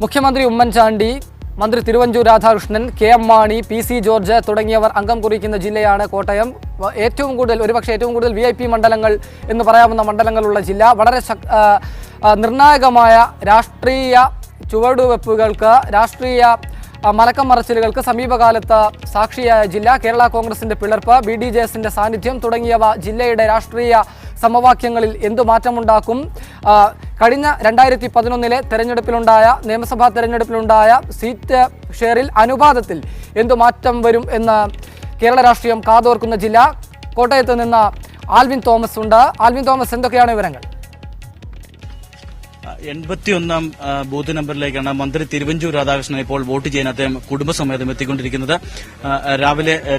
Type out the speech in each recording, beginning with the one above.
മുഖ്യമന്ത്രി ഉമ്മൻചാണ്ടി, മന്ത്രി Thiruvanchoor Radhakrishnan, K M Mani, P C George തുടങ്ങിയവർ അംഗം കുറിക്കുന്ന ജില്ലയാണ് കോട്ടയം. ഏറ്റവും കൂടുതൽ, ഒരുപക്ഷെ ഏറ്റവും കൂടുതൽ VIP മണ്ഡലങ്ങൾ എന്ന് പറയാവുന്ന മണ്ഡലങ്ങളുള്ള ജില്ല. വളരെ നിർണായകമായ രാഷ്ട്രീയ ചുവടുവെപ്പുകൾക്ക്, രാഷ്ട്രീയ മലക്കം മറച്ചിലുകൾക്ക് സമീപകാലത്ത് സാക്ഷിയായ ജില്ല. കേരള കോൺഗ്രസിന്റെ പിളർപ്പ്, BDJSന്റെ സാന്നിധ്യം തുടങ്ങിയവ ജില്ലയുടെ രാഷ്ട്രീയ സമവാക്യങ്ങളിൽ എന്തു മാറ്റമുണ്ടാക്കും? കഴിഞ്ഞ 2011 തെരഞ്ഞെടുപ്പിലുണ്ടായ, നിയമസഭാ തെരഞ്ഞെടുപ്പിലുണ്ടായ സീറ്റ് ഷെയറിൽ, അനുപാതത്തിൽ എന്തു മാറ്റം വരും എന്ന് കേരള രാഷ്ട്രീയം കാതോർക്കുന്ന ജില്ല. കോട്ടയത്ത് നിന്ന് ആൽവിൻ തോമസ് ഉണ്ട്. ആൽവിൻ തോമസ്, എന്തൊക്കെയാണ് വിവരങ്ങൾ? 81 ബൂത്ത് നമ്പറിലേക്കാണ് മന്ത്രി തിരുവഞ്ചൂർ രാധാകൃഷ്ണൻ ഇപ്പോൾ വോട്ട് ചെയ്യാൻ അദ്ദേഹം കുടുംബസമേതം എത്തിക്കൊണ്ടിരിക്കുന്നത്.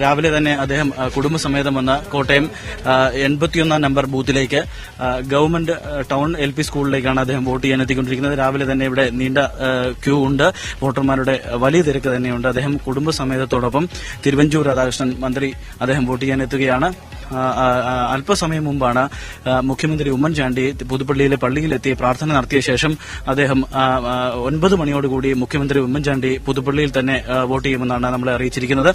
രാവിലെ തന്നെ അദ്ദേഹം കുടുംബസമേതം വന്ന കോട്ടയം 81 നമ്പർ ബൂത്തിലേക്ക് ഗവൺമെന്റ് ടൗൺ LP സ്കൂളിലേക്കാണ് അദ്ദേഹം വോട്ട് ചെയ്യാൻ എത്തിക്കൊണ്ടിരിക്കുന്നത്. രാവിലെ തന്നെ ഇവിടെ നീണ്ട ക്യൂ ഉണ്ട്, വോട്ടർമാരുടെ വലിയ തിരക്ക് തന്നെയുണ്ട്. അദ്ദേഹം കുടുംബസമേതത്തോടൊപ്പം തിരുവഞ്ചൂർ രാധാകൃഷ്ണൻ മന്ത്രി അദ്ദേഹം വോട്ട് ചെയ്യാൻ എത്തുകയാണ്. അല്പസമയം മുമ്പാണ് മുഖ്യമന്ത്രി ഉമ്മൻചാണ്ടി പുതുപ്പള്ളിയിലെ പള്ളിയിലെത്തി പ്രാർത്ഥന നടത്തിയ ശേഷം അദ്ദേഹം 9 മണിയോടുകൂടി മുഖ്യമന്ത്രി ഉമ്മൻചാണ്ടി പുതുപ്പള്ളിയിൽ തന്നെ വോട്ട് ചെയ്യുമെന്നാണ് നമ്മളെ അറിയിച്ചിരിക്കുന്നത്.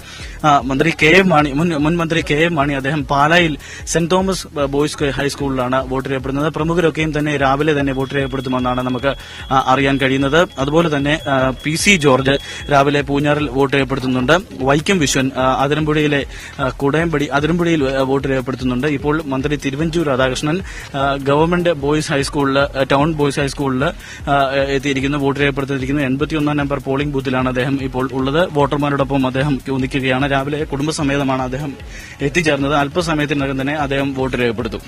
മുൻ മന്ത്രി കെ എം മാണി അദ്ദേഹം പാലായിൽ സെന്റ് തോമസ് ബോയ്സ് ഹൈസ്കൂളിലാണ് വോട്ട് രേഖപ്പെടുന്നത്. പ്രമുഖരൊക്കെയും തന്നെ രാവിലെ തന്നെ വോട്ട് രേഖപ്പെടുത്തുമെന്നാണ് നമുക്ക് അറിയാൻ കഴിയുന്നത്. അതുപോലെ തന്നെ PC ജോർജ് രാവിലെ പൂഞ്ഞാറിൽ വോട്ട് രേഖപ്പെടുത്തുന്നുണ്ട്. വൈക്കം വിശ്വൻ അതിരമ്പുഴയിലെ അതിരമ്പുഴയിൽ വോട്ട് രേഖപ്പെടുത്തുന്നുണ്ട്. ഇപ്പോൾ മന്ത്രി തിരുവഞ്ചൂർ രാധാകൃഷ്ണൻ ഗവൺമെന്റ് ബോയ്സ് ഹൈസ്കൂളിൽ, ടൗൺ ബോയ്സ് ഹൈസ്കൂളിൽ എത്തിയിരിക്കുന്നു, വോട്ട് രേഖപ്പെടുത്തിയിരിക്കുന്നു. 81 നമ്പർ പോളിംഗ് ബൂത്തിലാണ് അദ്ദേഹം ഇപ്പോൾ ഉള്ളത്. വോട്ടർമാരോടൊപ്പം അദ്ദേഹം ക്യൂ നിൽക്കുകയാണ്. രാവിലെ കുടുംബസമേതമാണ് അദ്ദേഹം എത്തിച്ചേർന്നത്. അല്പസമയത്തിനകം തന്നെ അദ്ദേഹം വോട്ട് രേഖപ്പെടുത്തും.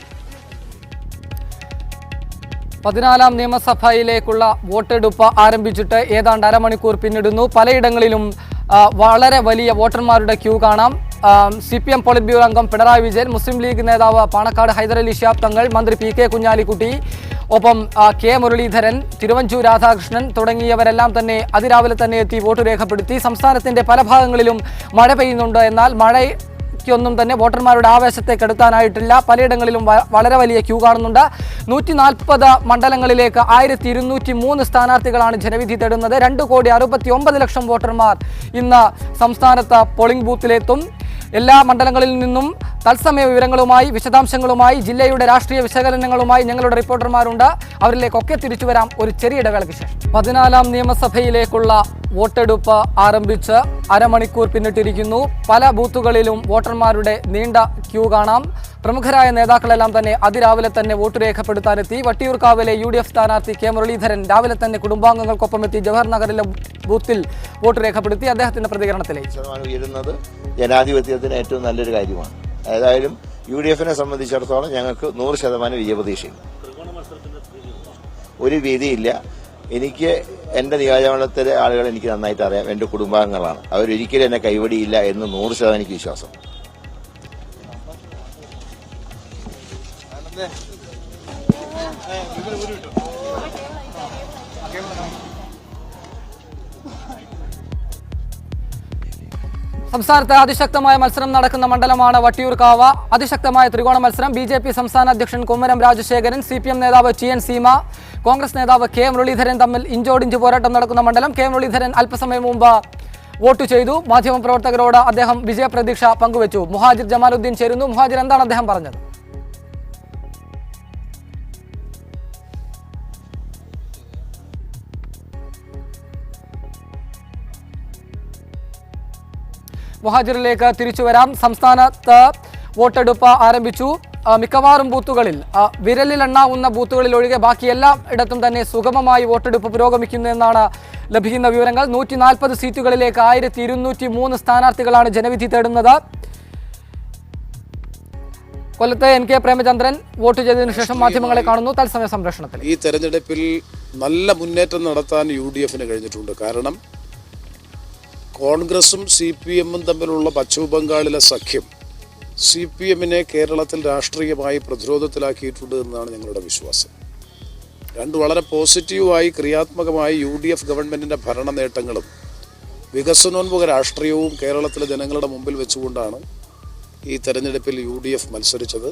14ാം നിയമസഭയിലേക്കുള്ള വോട്ടെടുപ്പ് ആരംഭിച്ചിട്ട് ഏതാണ്ട് അരമണിക്കൂർ പിന്നിടുന്നു. പലയിടങ്ങളിലും വളരെ വലിയ വോട്ടർമാരുടെ ക്യൂ കാണാം. CPM പോളിറ്റ് ബ്യൂറോ അംഗം പിണറായി വിജയൻ, മുസ്ലിം ലീഗ് നേതാവ് പാണക്കാട് ഹൈദരലി ശിഹാബ് തങ്ങൾ, മന്ത്രി PK കുഞ്ഞാലിക്കുട്ടി, ഒപ്പം K മുരളീധരൻ, തിരുവഞ്ചൂർ രാധാകൃഷ്ണൻ തുടങ്ങിയവരെല്ലാം തന്നെ അതിരാവിലെ തന്നെ എത്തി വോട്ട് രേഖപ്പെടുത്തി. സംസ്ഥാനത്തിന്റെ പല ഭാഗങ്ങളിലും മഴ പെയ്യുന്നുണ്ട്. എന്നാൽ മഴയ്ക്കൊന്നും തന്നെ വോട്ടർമാരുടെ ആവേശത്തെ കെടുത്താനായിട്ടില്ല. പലയിടങ്ങളിലും വളരെ വലിയ ക്യൂ കാണുന്നുണ്ട്. 140 മണ്ഡലങ്ങളിലേക്ക് 1203 സ്ഥാനാർത്ഥികളാണ് ജനവിധി തേടുന്നത്. 2,69,00,000 വോട്ടർമാർ ഇന്ന് സംസ്ഥാനത്ത് പോളിംഗ് ബൂത്തിലെത്തും. എല്ലാ മണ്ഡലങ്ങളിൽ നിന്നും തത്സമയ വിവരങ്ങളുമായി, വിശദാംശങ്ങളുമായി, ജില്ലയുടെ രാഷ്ട്രീയ വിശകലനങ്ങളുമായി ഞങ്ങളുടെ റിപ്പോർട്ടർമാരുണ്ട്. അവരിലേക്കൊക്കെ തിരിച്ചു വരാം ഒരു ചെറിയ ഇടവേളയ്ക്ക് ശേഷം. 14ാം നിയമസഭയിലേക്കുള്ള വോട്ടെടുപ്പ് ആരംഭിച്ച് അരമണിക്കൂർ പിന്നിട്ടിരിക്കുന്നു. പല ബൂത്തുകളിലും വോട്ടർമാരുടെ നീണ്ട ക്യൂ കാണാം. പ്രമുഖരായ നേതാക്കളെല്ലാം തന്നെ അതിരാവിലെ തന്നെ വോട്ട് രേഖപ്പെടുത്താനെത്തി. വട്ടിയൂർക്കാവിലെ UDF സ്ഥാനാർത്ഥി K മുരളീധരൻ രാവിലെ തന്നെ കുടുംബാംഗങ്ങൾക്കൊപ്പം എത്തി ജവഹർ നഗറിലെ ബൂത്തിൽ വോട്ട് രേഖപ്പെടുത്തി. അദ്ദേഹത്തിന്റെ പ്രതികരണത്തിലേക്ക് ഉയരുന്നത് ജനാധിപത്യത്തിന് ഏറ്റവും നല്ലൊരു കാര്യമാണ്. ഏതായാലും UDFനെ സംബന്ധിച്ചിടത്തോളം ഞങ്ങൾക്ക് 100% വിജയപ്രതീക്ഷയുണ്ട്. ഒരു ഭീതിയില്ല. എനിക്ക് എന്റെ നിയോജകമണ്ഡലത്തിലെ ആളുകൾ എനിക്ക് നന്നായിട്ട് അറിയാം. എന്റെ കുടുംബാംഗങ്ങളാണ്. അവരൊരിക്കലും എന്നെ കൈവടിയില്ല എന്ന് 100% എനിക്ക് വിശ്വാസം. സംസ്ഥാനത്ത് അതിശക്തമായ മത്സരം നടക്കുന്ന മണ്ഡലമാണ് വട്ടിയൂർക്കാവ്. അതിശക്തമായ ത്രികോണ മത്സരം. BJP സംസ്ഥാന അധ്യക്ഷൻ കുമ്മനം രാജശേഖരൻ, CPM നേതാവ് TN സീമ, കോൺഗ്രസ് നേതാവ് K മുരളീധരൻ തമ്മിൽ ഇഞ്ചോടിഞ്ച് പോരാട്ടം നടക്കുന്ന മണ്ഡലം. K മുരളീധരൻ അല്പസമയം മുമ്പ് വോട്ട് ചെയ്തു. മാധ്യമപ്രവർത്തകരോട് അദ്ദേഹം വിജയപ്രതീക്ഷ പങ്കുവച്ചു. മുഹാജിർ ജമാലുദ്ദീൻ ചേരുന്നു. മുഹാജിർ, എന്താണ് അദ്ദേഹം പറഞ്ഞത്? മുഹാജിറിലേക്ക് തിരിച്ചു വരാം. സംസ്ഥാനത്ത് വോട്ടെടുപ്പ് ആരംഭിച്ചു. മിക്കവാറും ബൂത്തുകളിൽ, വിരലിലെണ്ണാവുന്ന ബൂത്തുകളിൽ ഒഴികെ ബാക്കി എല്ലായിടത്തും തന്നെ സുഗമമായി വോട്ടെടുപ്പ് പുരോഗമിക്കുന്നു എന്നാണ് ലഭിക്കുന്ന വിവരങ്ങൾ. 140 സീറ്റുകളിലേക്ക് 1203 സ്ഥാനാർത്ഥികളാണ് ജനവിധി തേടുന്നത്. കൊല്ലത്തെ NK പ്രേമചന്ദ്രൻ വോട്ട് ചെയ്തതിനു ശേഷം മാധ്യമങ്ങളെ കാണുന്നു. തത്സമയ സംരക്ഷണത്തിൽ ഈ തെരഞ്ഞെടുപ്പിൽ നല്ല മുന്നേറ്റം നടത്താൻ UDFന് കഴിഞ്ഞിട്ടുണ്ട്. കാരണം കോൺഗ്രസും CPMും തമ്മിലുള്ള പശ്ചിമ ബംഗാളിലെ സഖ്യം CPMനെ കേരളത്തിൽ രാഷ്ട്രീയമായി പ്രതിരോധത്തിലാക്കിയിട്ടുണ്ട് എന്നാണ് ഞങ്ങളുടെ വിശ്വാസം. രണ്ട് വളരെ പോസിറ്റീവായി, ക്രിയാത്മകമായി UDF ഗവൺമെൻറ്റിൻ്റെ ഭരണ നേട്ടങ്ങളും വികസനോന്മുഖ രാഷ്ട്രീയവും കേരളത്തിലെ ജനങ്ങളുടെ മുമ്പിൽ വെച്ചുകൊണ്ടാണ് ഈ തെരഞ്ഞെടുപ്പിൽ UDF മത്സരിച്ചത്.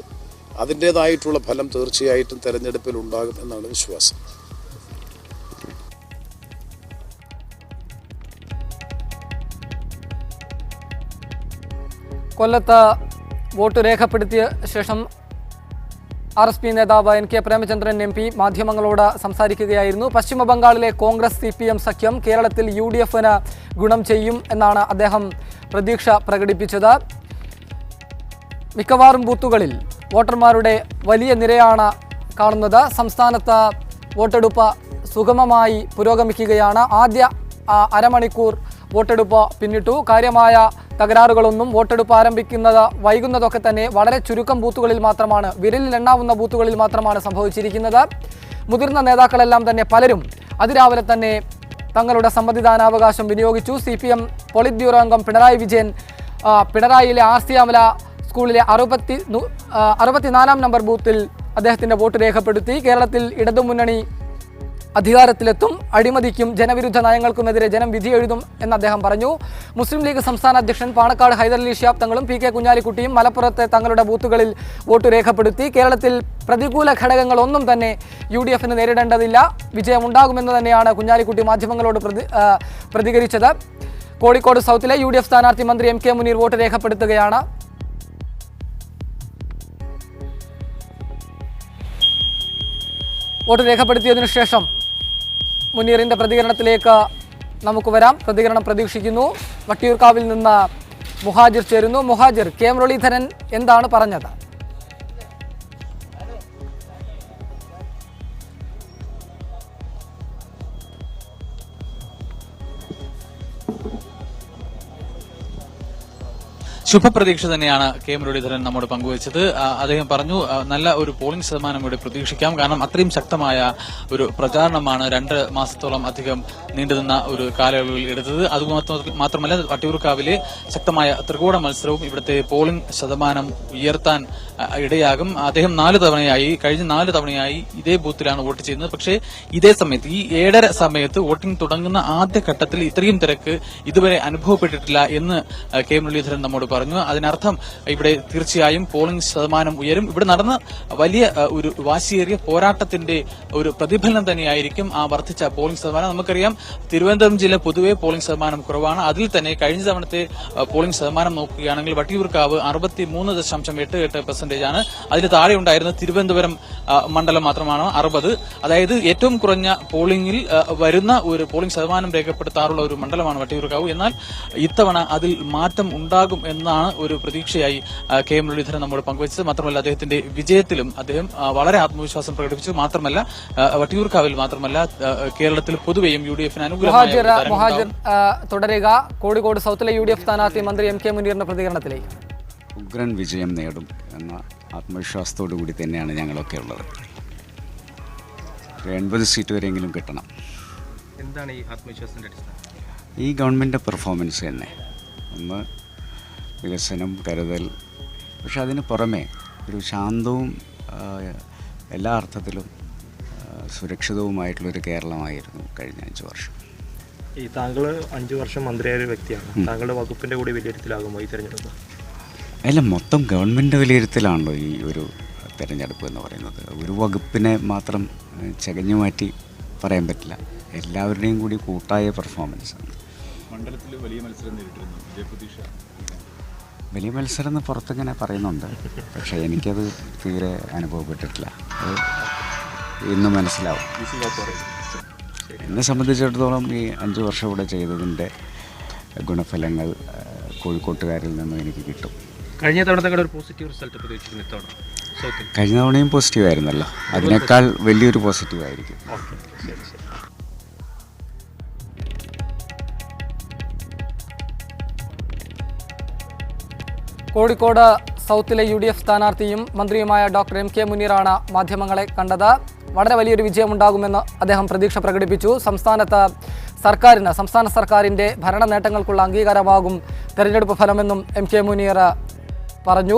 അതിൻ്റേതായിട്ടുള്ള ഫലം തീർച്ചയായിട്ടും തെരഞ്ഞെടുപ്പിൽ ഉണ്ടാകും എന്നാണ് വിശ്വാസം. കൊല്ലത്ത് വോട്ട് രേഖപ്പെടുത്തിയ ശേഷം RSP നേതാവ് NK പ്രേമചന്ദ്രൻ MP മാധ്യമങ്ങളോട് സംസാരിക്കുകയായിരുന്നു. പശ്ചിമ ബംഗാളിലെ കോൺഗ്രസ് CPM സഖ്യം കേരളത്തിൽ UDFന് ഗുണം ചെയ്യും എന്നാണ് അദ്ദേഹം പ്രതീക്ഷ പ്രകടിപ്പിച്ചത്. മിക്കവാറും ബൂത്തുകളിൽ വോട്ടർമാരുടെ വലിയ നിരയാണ് കാണുന്നത്. സംസ്ഥാനത്ത് വോട്ടെടുപ്പ് സുഗമമായി പുരോഗമിക്കുകയാണ്. ആദ്യ അരമണിക്കൂർ വോട്ടെടുപ്പ് പിന്നിട്ടു. കാര്യമായ തകരാറുകളൊന്നും വോട്ടെടുപ്പ് ആരംഭിക്കുന്നത് വൈകുന്നതൊക്കെ തന്നെ വളരെ ചുരുക്കം ബൂത്തുകളിൽ മാത്രമാണ്, വിരലിൽ എണ്ണാവുന്ന ബൂത്തുകളിൽ മാത്രമാണ് സംഭവിച്ചിരിക്കുന്നത്. മുതിർന്ന നേതാക്കളെല്ലാം തന്നെ പലരും അതിരാവിലെ തന്നെ തങ്ങളുടെ സമ്മതിദാനാവകാശം വിനിയോഗിച്ചു. CPM പോളിറ്റ് ബ്യൂറോ അംഗം പിണറായി വിജയൻ പിണറായിയിലെ RC അമല സ്കൂളിലെ 64 നമ്പർ ബൂത്തിൽ അദ്ദേഹത്തിൻ്റെ വോട്ട് രേഖപ്പെടുത്തി. കേരളത്തിൽ ഇടതുമുന്നണി അധികാരത്തിലെത്തും, അഴിമതിക്കും ജനവിരുദ്ധ നയങ്ങൾക്കുമെതിരെ ജനം വിധി എഴുതും എന്ന് അദ്ദേഹം പറഞ്ഞു. മുസ്ലിം ലീഗ് സംസ്ഥാന അധ്യക്ഷൻ പാണക്കാട് ഹൈദരലി ശിഹാബ് തങ്ങളും PK കുഞ്ഞാലിക്കുട്ടിയും മലപ്പുറത്തെ തങ്ങളുടെ ബൂത്തുകളിൽ വോട്ട് രേഖപ്പെടുത്തി. കേരളത്തിൽ പ്രതികൂല ഘടകങ്ങളൊന്നും തന്നെ UDFന് നേരിടേണ്ടതില്ല, വിജയമുണ്ടാകുമെന്ന് തന്നെയാണ് കുഞ്ഞാലിക്കുട്ടി മാധ്യമങ്ങളോട് പ്രതികരിച്ചത്. കോഴിക്കോട് സൗത്തിലെ UDF സ്ഥാനാർത്ഥി മന്ത്രി MK മുനീർ വോട്ട് രേഖപ്പെടുത്തുകയാണ്. വോട്ട് രേഖപ്പെടുത്തിയതിനു ശേഷം മുനീറിൻ്റെ പ്രതികരണത്തിലേക്ക് നമുക്ക് വരാം. പ്രതികരണം പ്രതീക്ഷിക്കുന്നു. വട്ടിയൂർക്കാവിൽ നിന്ന് മുഹാജിർ ചേരുന്നു. മുഹാജിർ, K മുരളീധരൻ എന്താണ് പറഞ്ഞത്? ശുഭപ്രതീക്ഷ തന്നെയാണ് K മുരളീധരൻ നമ്മോട് പങ്കുവച്ചത്. അദ്ദേഹം പറഞ്ഞു നല്ല ഒരു പോളിംഗ് ശതമാനം ഇവിടെ പ്രതീക്ഷിക്കാം. കാരണം അത്രയും ശക്തമായ ഒരു പ്രചാരണമാണ് 2 മാസത്തോളം അധികം നീണ്ടുനിന്ന ഒരു കാലയളവിൽ എടുത്തത്. അതുമാത്രമല്ല വട്ടിയൂർക്കാവിലെ ശക്തമായ ത്രികോണ മത്സരവും ഇവിടുത്തെ പോളിംഗ് ശതമാനം ഉയർത്താൻ ഇടയാകും. അദ്ദേഹം കഴിഞ്ഞ 4 തവണയായി ഇതേ ബൂത്തിലാണ് വോട്ട് ചെയ്യുന്നത്. പക്ഷേ ഇതേ സമയത്ത് ഈ 7:30 സമയത്ത് വോട്ടിംഗ് തുടങ്ങുന്ന ആദ്യ ഘട്ടത്തിൽ ഇത്രയും തിരക്ക് ഇതുവരെ അനുഭവപ്പെട്ടിട്ടില്ല എന്ന് K മുരളീധരൻ നമ്മോട് പറഞ്ഞു. അതിനർത്ഥം ഇവിടെ തീർച്ചയായും പോളിംഗ് ശതമാനം ഉയരും. ഇവിടെ നടന്ന വലിയ ഒരു വാശിയേറിയ പോരാട്ടത്തിന്റെ ഒരു പ്രതിഫലനം തന്നെയായിരിക്കും ആ വർദ്ധിച്ച പോളിംഗ് ശതമാനം. നമുക്കറിയാം തിരുവനന്തപുരം ജില്ല പൊതുവെ പോളിംഗ് ശതമാനം കുറവാണ്. അതിൽ തന്നെ കഴിഞ്ഞ തവണത്തെ പോളിംഗ് ശതമാനം നോക്കുകയാണെങ്കിൽ വട്ടിയൂർക്കാവ് 63.88% ആണ്. അതിന് താഴെ ഉണ്ടായിരുന്ന തിരുവനന്തപുരം മണ്ഡലം മാത്രമാണ് 60. അതായത് ഏറ്റവും കുറഞ്ഞ പോളിംഗിൽ വരുന്ന ഒരു പോളിംഗ് ശതമാനം രേഖപ്പെടുത്താറുള്ള ഒരു മണ്ഡലമാണ് വട്ടിയൂർക്കാവ്. എന്നാൽ ഇത്തവണ അതിൽ മാറ്റം ഉണ്ടാകും എന്നാണ് ഒരു പ്രതീക്ഷയായി K മുരളീധരൻ നമ്മോട് പങ്കുവച്ചത്. മാത്രമല്ല അദ്ദേഹത്തിന്റെ വിജയത്തിലും അദ്ദേഹം വളരെ ആത്മവിശ്വാസം പ്രകടിപ്പിച്ചു. മാത്രമല്ല വട്ടിയൂർക്കാവിൽ മാത്രമല്ല കേരളത്തിൽ പൊതുവെയും UDFന് അനുകൂലമായി തുടരുക. കോഴിക്കോട് സൗത്തിലെ UDF സ്ഥാനാർത്ഥി മന്ത്രി MK മുനീറിന്റെ പ്രതികരണത്തിലേക്ക്. ഉഗ്രൻ വിജയം നേടും എന്ന ആത്മവിശ്വാസത്തോടു കൂടി തന്നെയാണ് ഞങ്ങളൊക്കെ ഉള്ളത്. 80 സീറ്റ് വരെയെങ്കിലും കിട്ടണം. എന്താണ് ഈ ആത്മവിശ്വാസത്തിന്റെ അടിസ്ഥാനം? ഈ ഗവൺമെൻറ് പെർഫോമൻസ് തന്നെ. ഒന്ന് വികസനം, കരുതൽ, പക്ഷെ അതിന് പുറമെ ഒരു ശാന്തവും എല്ലാ അർത്ഥത്തിലും സുരക്ഷിതവുമായിട്ടുള്ളൊരു കേരളമായിരുന്നു കഴിഞ്ഞ 5 വർഷം. ഈ താങ്കൾ 5 വർഷം മന്ത്രിയായ ഒരു വ്യക്തിയാണ്. താങ്കളുടെ വകുപ്പിന്റെ കൂടി വിലയിരുത്തലാകുമോ ഈ തെരഞ്ഞെടുപ്പ്? അല്ല, മൊത്തം ഗവൺമെൻറ് വിലയിരുത്തലാണല്ലോ ഈ ഒരു തെരഞ്ഞെടുപ്പ് എന്ന് പറയുന്നത്. ഒരു വകുപ്പിനെ മാത്രം ചകഞ്ഞു മാറ്റി പറയാൻ പറ്റില്ല. എല്ലാവരുടെയും കൂടി കൂട്ടായ പെർഫോമൻസാണ്. മണ്ഡലത്തിൽ വലിയ മത്സരം നേരിട്ടിരുന്നു. വലിയ മത്സരം എന്ന് പുറത്തിങ്ങനെ പറയുന്നുണ്ട്, പക്ഷേ എനിക്കത് തീരെ അനുഭവപ്പെട്ടിട്ടില്ല. അത് ഇന്ന് മനസ്സിലാവും. എന്നെ സംബന്ധിച്ചിടത്തോളം ഈ 5 വർഷം ഇവിടെ ചെയ്തതിൻ്റെ ഗുണഫലങ്ങൾ കോഴിക്കോട്ടുകാരിൽ നിന്നും എനിക്ക് കിട്ടും. കഴിഞ്ഞ തവണത്തെ ഒരു പോസിറ്റീവ് റിസൾട്ട് പ്രതീക്ഷിക്കുന്നു ഇത്തവണ സൗത്തിൽ? കഴിഞ്ഞ തവണയും പോസിറ്റീവ് ആയിരുന്നല്ലോ, അതിനേക്കാൾ വലിയൊരു പോസിറ്റീവ് ആയിരിക്കും. കോഴിക്കോട് സൗത്തിലെ UDF സ്ഥാനാർത്ഥിയും മന്ത്രിയുമായ ഡോക്ടർ MK മുനീറാണ് മാധ്യമങ്ങളെ കണ്ടത്. വളരെ വലിയൊരു വിജയമുണ്ടാകുമെന്ന് അദ്ദേഹം പ്രതീക്ഷ പ്രകടിപ്പിച്ചു. സംസ്ഥാന സർക്കാരിൻ്റെ ഭരണ നേട്ടങ്ങൾക്കുള്ള അംഗീകാരമാകും തെരഞ്ഞെടുപ്പ് ഫലമെന്നും MK മുനീർ പറഞ്ഞു.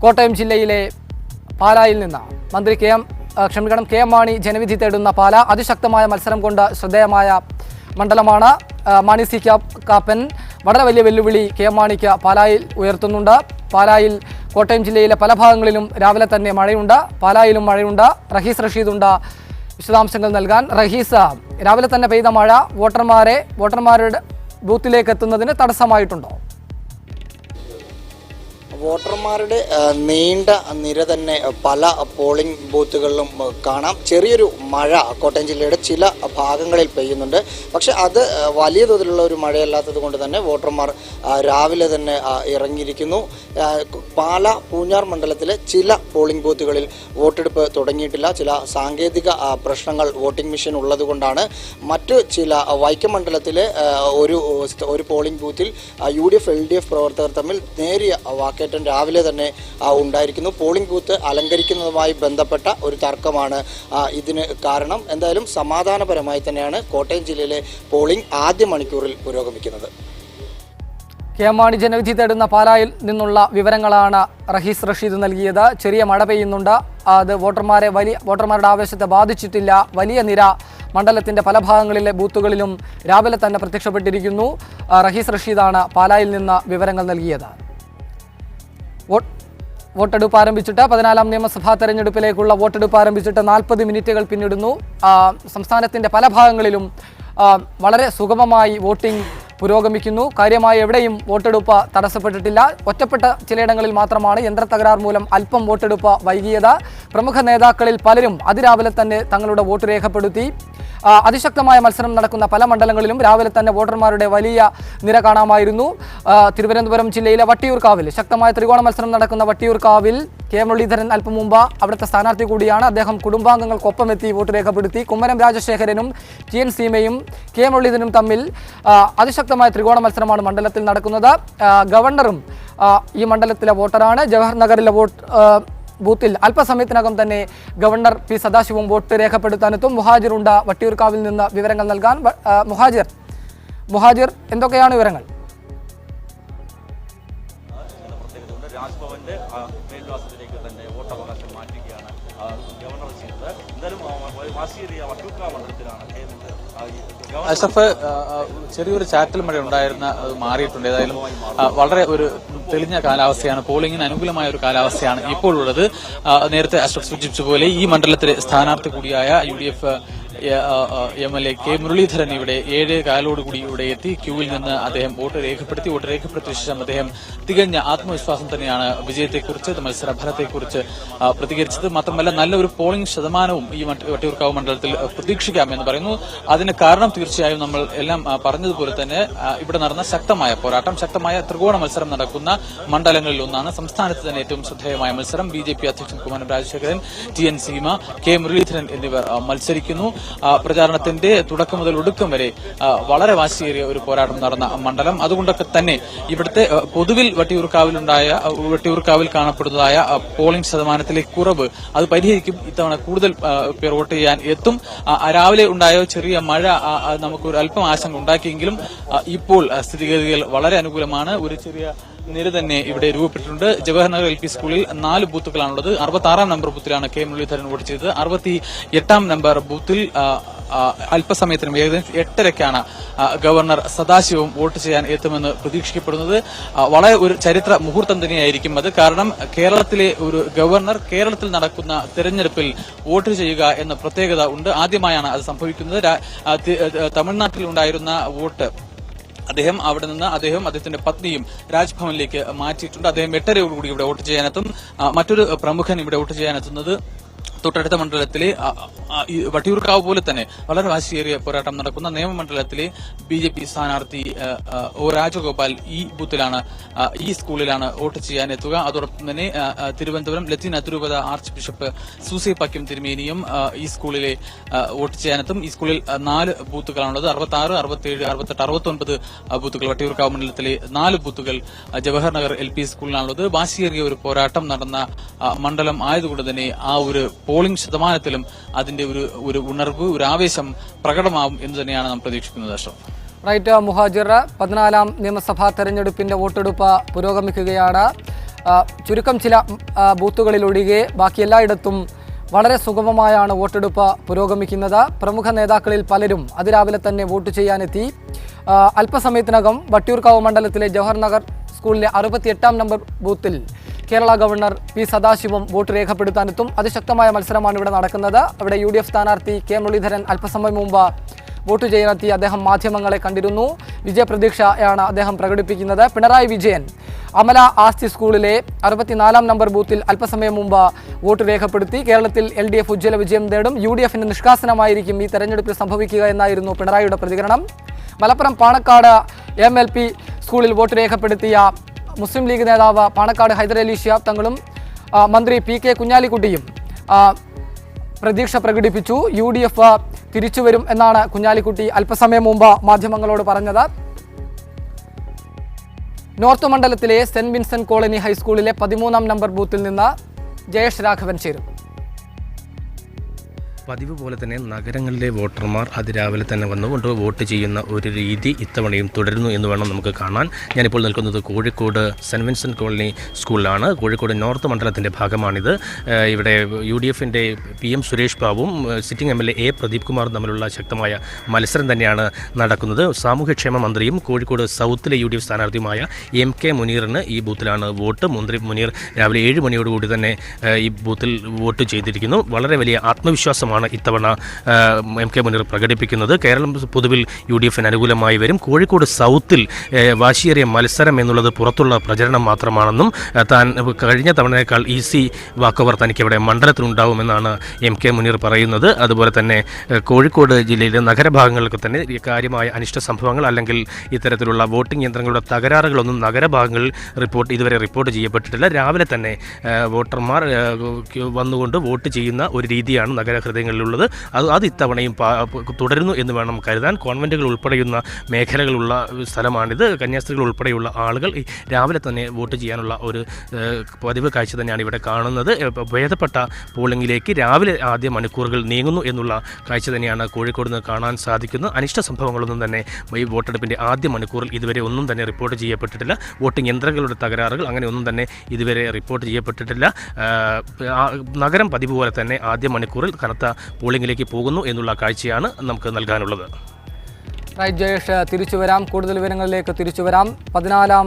കോട്ടയം ജില്ലയിലെ പാലായിൽ നിന്ന് മന്ത്രി KM മാണി ജനവിധി തേടുന്ന പാല അതിശക്തമായ മത്സരം കൊണ്ട് ശ്രദ്ധേയമായ മണ്ഡലമാണ്. മാണി സി കാപ്പൻ വളരെ വലിയ വെല്ലുവിളി KM മാണിക്ക് പാലായിൽ ഉയർത്തുന്നുണ്ട്. പാലായിൽ കോട്ടയം ജില്ലയിലെ പല ഭാഗങ്ങളിലും രാവിലെ തന്നെ മഴയുണ്ട്. പാലായിലും മഴയുണ്ട്. റഹീസ് റഷീദുണ്ട് വിശദാംശങ്ങൾ നൽകാൻ. റഹീസ്, രാവിലെ തന്നെ പെയ്ത മഴ വോട്ടർമാരുടെ ബൂത്തിലേക്ക് എത്തുന്നതിന് തടസ്സമായിട്ടുണ്ടോ? വോട്ടർമാരുടെ നീണ്ട നിര തന്നെ പല പോളിംഗ് ബൂത്തുകളിലും കാണാം. ചെറിയൊരു മഴ കോട്ടയം ജില്ലയുടെ ചില ഭാഗങ്ങളിൽ പെയ്യുന്നുണ്ട്. പക്ഷെ അത് വലിയ തോതിലുള്ള ഒരു മഴയല്ലാത്തത് കൊണ്ട് തന്നെ വോട്ടർമാർ രാവിലെ തന്നെ ഇറങ്ങിയിരിക്കുന്നു. പാല പൂഞ്ഞാർ മണ്ഡലത്തിലെ ചില പോളിംഗ് ബൂത്തുകളിൽ വോട്ടെടുപ്പ് തുടങ്ങിയിട്ടില്ല. ചില സാങ്കേതിക പ്രശ്നങ്ങൾ വോട്ടിംഗ് മെഷീൻ ഉള്ളതുകൊണ്ടാണ്. മറ്റ് ചില വൈക്കം മണ്ഡലത്തിലെ ഒരു പോളിംഗ് ബൂത്തിൽ UDF LDF പ്രവർത്തകർ തമ്മിൽ നേരിയ വാക്കേറ്റം രാവിലെ തന്നെ ഉണ്ടായിരിക്കുന്നു. പോളിംഗ് ബൂത്ത് അലങ്കരിക്കുന്നതുമായി ബന്ധപ്പെട്ട ഒരു തർക്കമാണ് ഇതിന് കാരണം. എന്തായാലും സമാധാനപരമായി തന്നെയാണ് കോട്ടയം ജില്ലയിലെ പോളിംഗ് ആദ്യ മണിക്കൂറിൽ പുരോഗമിക്കുന്നത്. മാണി ജനവിധി തേടുന്ന പാലായിൽ നിന്നുള്ള വിവരങ്ങളാണ് റഹീസ് റഷീദ് നൽകിയത്. ചെറിയ മഴ പെയ്യുന്നുണ്ട്. അത് വോട്ടർമാരുടെ ആവേശത്തെ ബാധിച്ചിട്ടില്ല. വലിയ നിര മണ്ഡലത്തിന്റെ പല ഭാഗങ്ങളിലെ ബൂത്തുകളിലും രാവിലെ തന്നെ പ്രത്യക്ഷപ്പെട്ടിരിക്കുന്നു. റഹീസ് റഷീദാണ് പാലായിൽ നിന്ന് വിവരങ്ങൾ നൽകിയത്. വോട്ടെടുപ്പ് ആരംഭിച്ചിട്ട് 14-ാം നിയമസഭാ തെരഞ്ഞെടുപ്പിലേക്കുള്ള വോട്ടെടുപ്പ് ആരംഭിച്ചിട്ട് 40 മിനിറ്റുകൾ പിന്നിടുന്നു. സംസ്ഥാനത്തിന്റെ പല ഭാഗങ്ങളിലും വളരെ സുഗമമായി വോട്ടിംഗ് പുരോഗമിക്കുന്നു. കാര്യമായി എവിടെയും വോട്ടെടുപ്പ് തടസ്സപ്പെട്ടിട്ടില്ല. ഒറ്റപ്പെട്ട ചിലയിടങ്ങളിൽ മാത്രമാണ് യന്ത്രത്തകരാർ മൂലം അല്പം വോട്ടെടുപ്പ് വൈകിയത്. പ്രമുഖ നേതാക്കളിൽ പലരും അതിരാവിലെ തന്നെ തങ്ങളുടെ വോട്ട് രേഖപ്പെടുത്തി. അതിശക്തമായ മത്സരം നടക്കുന്ന പല മണ്ഡലങ്ങളിലും രാവിലെ തന്നെ വോട്ടർമാരുടെ വലിയ നിര കാണാമായിരുന്നു. തിരുവനന്തപുരം ജില്ലയിലെ വട്ടിയൂർക്കാവിൽ ശക്തമായ ത്രികോണ മത്സരം നടക്കുന്ന വട്ടിയൂർക്കാവിൽ മുരളീധരൻ അല്പം മുമ്പ് അവിടുത്തെ സ്ഥാനാർത്ഥി കൂടിയാണ്. അദ്ദേഹം കുടുംബാംഗങ്ങൾക്കൊപ്പം എത്തി വോട്ട് രേഖപ്പെടുത്തി. കുമ്മനം രാജശേഖരനും TN സീമയും മുരളീധരനും തമ്മിൽ അതിശക്തമായ ത്രികോണ മത്സരമാണ് മണ്ഡലത്തിൽ നടക്കുന്നത്. ഗവർണറും ഈ മണ്ഡലത്തിലെ വോട്ടറാണ്. ജവഹർ നഗറിലെ ബൂത്തിൽ അല്പസമയത്തിനകം തന്നെ ഗവർണർ P സദാശിവം വോട്ട് രേഖപ്പെടുത്താനെത്തും. മുഹാജിറുണ്ട് വട്ടിയൂർക്കാവിൽ നിന്ന് വിവരങ്ങൾ നൽകാൻ. മുഹാജിർ എന്തൊക്കെയാണ് വിവരങ്ങൾ? രാജ്ഭവന്റെ മേൽവാസത്തിലേക്ക് തന്നെ വോട്ടവകാശം മാറ്റുകയാണ് ഗവർണർ ചെയ്തത്. എന്തായാലും വാശിയേറിയ വട്ടിയൂർക്കാവ് മണ്ഡലത്തിലാണ് അഷ്റഫ്, ചെറിയൊരു ചാറ്റൽ മഴ ഉണ്ടായിരുന്ന മാറിയിട്ടുണ്ട്. ഏതായാലും വളരെ ഒരു തെളിഞ്ഞ കാലാവസ്ഥയാണ്, പോളിംഗിന് അനുകൂലമായ ഒരു കാലാവസ്ഥയാണ് ഇപ്പോൾ ഉള്ളത്. നേരത്തെ അഷ്റഫ് സൂചിപ്പിച്ച പോലെ ഈ മണ്ഡലത്തിലെ സ്ഥാനാർത്ഥി കൂടിയായ UDF MLA K മുരളീധരൻ ഇവിടെ 7:15 ഇവിടെ എത്തി. ക്യൂവിൽ നിന്ന് അദ്ദേഹം വോട്ട് രേഖപ്പെടുത്തിയ ശേഷം അദ്ദേഹം തികഞ്ഞ ആത്മവിശ്വാസം തന്നെയാണ് വിജയത്തെക്കുറിച്ച്, മത്സരഫലത്തെക്കുറിച്ച് പ്രതികരിച്ചത്. മാത്രമല്ല നല്ലൊരു പോളിംഗ് ശതമാനവും ഈ വട്ടിയൂർക്കാവ് മണ്ഡലത്തിൽ പ്രതീക്ഷിക്കാമെന്ന് പറയുന്നു. അതിന് കാരണം തീർച്ചയായും നമ്മൾ എല്ലാം പറഞ്ഞതുപോലെ തന്നെ ഇവിടെ നടന്ന ശക്തമായ പോരാട്ടം, ശക്തമായ ത്രികോണ മത്സരം നടക്കുന്ന മണ്ഡലങ്ങളിൽ ഒന്നാണ്. സംസ്ഥാനത്ത് തന്നെ ഏറ്റവും ശ്രദ്ധേയമായ മത്സരം. BJP അധ്യക്ഷൻ കുമ്മനം രാജശേഖരൻ, TN സീമ, K മുരളീധരൻ എന്നിവർ മത്സരിക്കുന്നു. പ്രചാരണത്തിന്റെ തുടക്കം മുതൽ ഒടുക്കം വരെ വളരെ വാശിയേറിയ ഒരു പോരാട്ടം നടന്ന മണ്ഡലം. അതുകൊണ്ടൊക്കെ തന്നെ ഇവിടുത്തെ പൊതുവിൽ വട്ടിയൂർക്കാവിൽ കാണപ്പെടുന്നതായ പോളിംഗ് ശതമാനത്തിലെ കുറവ് അത് പരിഹരിക്കും. ഇത്തവണ കൂടുതൽ പേർ വോട്ട് ചെയ്യാൻ എത്തും. രാവിലെ ഉണ്ടായ ചെറിയ മഴ നമുക്ക് ഒരു അല്പം ആശങ്ക ഉണ്ടാക്കിയെങ്കിലും ഇപ്പോൾ സ്ഥിതിഗതികൾ വളരെ അനുകൂലമാണ്. ഒരു ചെറിയ നിര തന്നെ ഇവിടെ രൂപപ്പെട്ടിട്ടുണ്ട്. ജവഹർ നഗർ LP സ്കൂളിൽ 4 ബൂത്തുകളാണുള്ളത്. 66-ാം നമ്പർ ബൂത്തിലാണ് K മുരളീധരൻ വോട്ട് ചെയ്തത്. 68-ാം നമ്പർ ബൂത്തിൽ അല്പസമയത്തിനും ഏകദേശം 8:30-ക്കാണ് ഗവർണർ സദാശിവം വോട്ട് ചെയ്യാൻ എത്തുമെന്ന് പ്രതീക്ഷിക്കപ്പെടുന്നത്. വളരെ ഒരു ചരിത്ര മുഹൂർത്തം തന്നെയായിരിക്കും അത്. കാരണം കേരളത്തിലെ ഒരു ഗവർണർ കേരളത്തിൽ നടക്കുന്ന തെരഞ്ഞെടുപ്പിൽ വോട്ട് ചെയ്യുക എന്ന പ്രത്യേകത ഉണ്ട്. ആദ്യമായാണ് അത് സംഭവിക്കുന്നത്. തമിഴ്നാട്ടിൽ ഉണ്ടായിരുന്ന വോട്ട് അവിടെ നിന്ന് അദ്ദേഹത്തിന്റെ പത്നിയും രാജ്ഭവനിലേക്ക് മാറ്റിയിട്ടുണ്ട്. അദ്ദേഹം 8:30 ഇവിടെ വോട്ട് ചെയ്യാനെത്തും. മറ്റൊരു പ്രമുഖൻ ഇവിടെ വോട്ട് ചെയ്യാനെത്തുന്നത് തൊട്ടടുത്ത മണ്ഡലത്തിലെ വട്ടിയൂർക്കാവ് പോലെ തന്നെ വളരെ വാശിയേറിയ പോരാട്ടം നടക്കുന്ന നിയമമണ്ഡലത്തിലെ BJP സ്ഥാനാർത്ഥി O രാജഗോപാൽ ഈ സ്കൂളിലാണ് വോട്ട് ചെയ്യാനെത്തുക. അതോടൊപ്പം തന്നെ തിരുവനന്തപുരം ലത്തീൻ അതിരൂപത ആർച്ച് ബിഷപ്പ് സൂസൈപ്പാക്യം തിരുമേനിയും ഈ സ്കൂളിലെ വോട്ട് ചെയ്യാനെത്തും. ഈ സ്കൂളിൽ 4 ബൂത്തുകളാണുള്ളത്. 66, 67, 68, 69 ബൂത്തുകൾ. വട്ടിയൂർക്കാവ് മണ്ഡലത്തിലെ 4 ബൂത്തുകൾ ജവഹർ നഗർ LP സ്കൂളിലാണുള്ളത്. വാശിയേറിയ ഒരു പോരാട്ടം നടന്ന മണ്ഡലം ആയതുകൊണ്ട് തന്നെ ആ ഒരു പോളിംഗ് ശതമാനത്തിലും അതിന്റെ ഒരു ഉണർവ്, ഒരു ആവേശം പ്രകടമാവും എന്ന് തന്നെയാണ് നാം പ്രതീക്ഷിക്കുന്നത്. അഷ്റഫ്, റൈറ്റ് മുഹാജിർ, 14-ാം നിയമസഭാ തെരഞ്ഞെടുപ്പിന്റെ വോട്ടെടുപ്പ് പുരോഗമിക്കുകയാണ്. ചുരുക്കം ചില ബൂത്തുകളിലൊഴികെ ബാക്കി എല്ലായിടത്തും വളരെ സുഗമമായാണ് വോട്ടെടുപ്പ് പുരോഗമിക്കുന്നത്. പ്രമുഖ നേതാക്കളിൽ പലരും അതിരാവിലെ തന്നെ വോട്ട് ചെയ്യാനെത്തി. അല്പസമയത്തിനകം വട്ടിയൂർക്കാവ് മണ്ഡലത്തിലെ ജവഹർ നഗർ സ്കൂളിലെ 68-ാം നമ്പർ ബൂത്തിൽ Kerala governor P Sadasivam vote രേഖപ്പെടുത്താനെത്തും. അതിശക്തമായ മത്സരമാണ് ഇവിടെ നടക്കുന്നത്. അവിടെ UDF സ്ഥാനാർത്ഥി K മുരളീധരൻ അല്പസമയം മുമ്പ് വോട്ട് ചെയ്യാനെത്തി അദ്ദേഹം മാധ്യമങ്ങളെ കണ്ടിരുന്നു. വിജയപ്രതീക്ഷയാണ് അദ്ദേഹം പ്രകടിപ്പിക്കുന്നത്. പിണറായി വിജയൻ അമല ആസ്തി സ്കൂളിലെ 64 നമ്പർ ബൂത്തിൽ അല്പസമയം മുമ്പ് വോട്ട് രേഖപ്പെടുത്തി. കേരളത്തിൽ LDF ഉജ്ജ്വല വിജയം നേടും, UDFന്റെ നിഷ്കാസനമായിരിക്കും ഈ തെരഞ്ഞെടുപ്പിൽ സംഭവിക്കുക എന്നായിരുന്നു പിണറായിയുടെ പ്രതികരണം. മലപ്പുറം പാണക്കാട് MLP സ്കൂളിൽ വോട്ട് രേഖപ്പെടുത്തിയ മുസ്ലിം ലീഗ് നേതാവ് പാണക്കാട് ഹൈദരലി ശിഹാബ് തങ്ങളും മന്ത്രി PK കുഞ്ഞാലിക്കുട്ടിയും പ്രതീക്ഷ പ്രകടിപ്പിച്ചു. UDF തിരിച്ചുവരും എന്നാണ് കുഞ്ഞാലിക്കുട്ടി അല്പസമയം മുമ്പ് മാധ്യമങ്ങളോട് പറഞ്ഞത്. നോർത്ത് മണ്ഡലത്തിലെ സെന്റ് വിൻസെന്റ് കോളനി ഹൈസ്കൂളിലെ 13 നമ്പർ ബൂത്തിൽ നിന്ന് ജയേഷ് രാഘവൻ ചേരും. പതിവ് പോലെ തന്നെ നഗരങ്ങളിലെ വോട്ടർമാർ അതിരാവിലെ തന്നെ വന്നുകൊണ്ട് വോട്ട് ചെയ്യുന്ന ഒരു രീതി ഇത്തവണയും തുടരുന്നു എന്ന് വേണം നമുക്ക് കാണാൻ. ഞാനിപ്പോൾ നിൽക്കുന്നത് കോഴിക്കോട് സെൻറ്റ് വിൻസെൻറ്റ് കോളനി സ്കൂളിലാണ്. കോഴിക്കോട് നോർത്ത് മണ്ഡലത്തിൻ്റെ ഭാഗമാണിത്. ഇവിടെ UDFിൻ്റെ PM സുരേഷ് ബാബുവും സിറ്റിംഗ് MLA A പ്രദീപ് കുമാറും തമ്മിലുള്ള ശക്തമായ മത്സരം തന്നെയാണ് നടക്കുന്നത്. സാമൂഹ്യക്ഷേമ മന്ത്രിയും കോഴിക്കോട് സൗത്തിലെ UDF സ്ഥാനാർത്ഥിയുമായ MK മുനീറിന് ഈ ബൂത്തിലാണ് വോട്ട്. മന്ത്രി മുനീർ രാവിലെ 7 മണിയോടുകൂടി തന്നെ ഈ ബൂത്തിൽ വോട്ട് ചെയ്തിരിക്കുന്നു. വളരെ വലിയ ആത്മവിശ്വാസമാണ് ഇത്തവണ MK മുനീർ പ്രകടിപ്പിക്കുന്നത്. കേരളം പൊതുവിൽ UDFന് അനുകൂലമായി വരും. കോഴിക്കോട് സൗത്തിൽ വാശിയേറിയ മത്സരം എന്നുള്ളത് പുറത്തുള്ള പ്രചരണം മാത്രമാണെന്നും താൻ കഴിഞ്ഞ തവണയേക്കാൾ ഈസി വാക്കവർ തനിക്കിവിടെ മണ്ഡലത്തിലുണ്ടാവുമെന്നാണ് MK മുനീർ പറയുന്നത്. അതുപോലെ തന്നെ കോഴിക്കോട് ജില്ലയിലെ നഗരഭാഗങ്ങളിലൊക്കെ തന്നെ കാര്യമായ അനിഷ്ട സംഭവങ്ങൾ അല്ലെങ്കിൽ ഇത്തരത്തിലുള്ള വോട്ടിംഗ് യന്ത്രങ്ങളുടെ തകരാറുകളൊന്നും നഗരഭാഗങ്ങളിൽ ഇതുവരെ റിപ്പോർട്ട് ചെയ്യപ്പെട്ടിട്ടില്ല. രാവിലെ തന്നെ വോട്ടർമാർ വന്നുകൊണ്ട് വോട്ട് ചെയ്യുന്ന ഒരു രീതിയാണ് നഗരഹൃദയങ്ങളിലുള്ളത്. അത് ഇത്തവണയും തുടരുന്നു എന്ന് വേണം കരുതാൻ. കോൺവെൻറ്റുകൾ ഉൾപ്പെടെയുള്ള മേഖലകളുള്ള സ്ഥലമാണിത്. കന്യാസ്ത്രീകൾ ഉൾപ്പെടെയുള്ള ആളുകൾ രാവിലെ തന്നെ വോട്ട് ചെയ്യാനുള്ള ഒരു പതിവ് കാഴ്ച തന്നെയാണ് ഇവിടെ കാണുന്നത്. ഭേദപ്പെട്ട പോളിംഗിലേക്ക് രാവിലെ ആദ്യ മണിക്കൂറുകൾ നീങ്ങുന്നു എന്നുള്ള കാഴ്ച തന്നെയാണ് കോഴിക്കോട് നിന്ന് കാണാൻ സാധിക്കുന്നത്. അനിഷ്ട സംഭവങ്ങളൊന്നും തന്നെ ഈ വോട്ടെടുപ്പിൻ്റെ ആദ്യ മണിക്കൂറിൽ ഇതുവരെ ഒന്നും തന്നെ റിപ്പോർട്ട് ചെയ്യപ്പെട്ടിട്ടില്ല. വോട്ടിംഗ് യന്ത്രങ്ങളുടെ തകരാറുകൾ അങ്ങനെ ഒന്നും തന്നെ ഇതുവരെ റിപ്പോർട്ട് ചെയ്യപ്പെട്ടിട്ടില്ല. നഗരം പതിവ് പോലെ തന്നെ ആദ്യ മണിക്കൂറിൽ കനത്ത പോളിംഗിലേക്ക് പോകുന്നു എന്നുള്ള കാഴ്ചയാണ് നമുക്ക് നൽകാനുള്ളത്. റൈറ്റ് ജയേഷ്, തിരിച്ചു വരാം. കൂടുതൽ വിവരങ്ങളിലേക്ക് തിരിച്ചു വരാം. 14ാം